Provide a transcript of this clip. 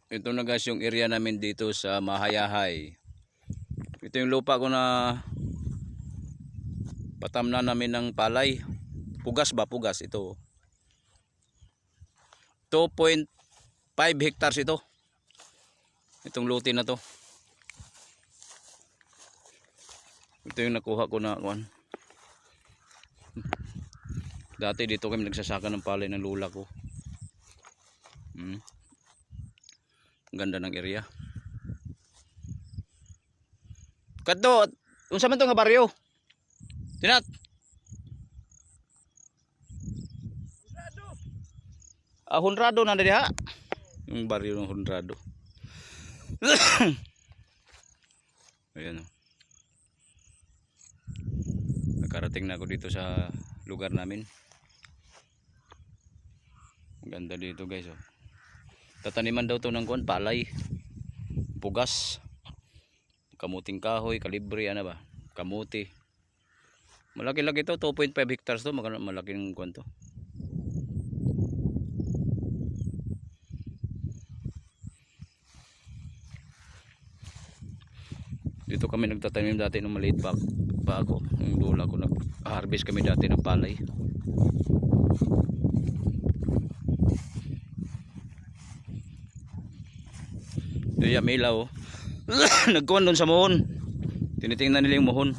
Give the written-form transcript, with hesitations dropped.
Ito na guys yung area namin dito sa Mahayahay. Ito yung lupa ko na patamnan namin ng palay. Pugas ba? Pugas ito. 2.5 hectares ito. Itong lote na to. Ito yung nakuha ko na kuan. Dati dito kami nagsasaka ng palay ng lula ko. Ganda ng area. Kadto, unsa man to nga baryo? Tinat. Honrado na diha. Yung baryo ng Honrado. Ayan. Nakarating na ako dito sa lugar namin. Ganda dito guys, oh. Tataniman daw to ng kuan, palay, pugas, kamuting kahoy, kalibre, ano ba, kamuti. Malaki-laki to, 2.5 hectares to, malaking kuan to. Dito kami nagtatanim dati nung maliit pa ako. Yung lula ko, nag-harvest kami dati ng palay. Iya may ilaw. Nagkuhan doon sa mohon. Tinitingnan nila yung mohon.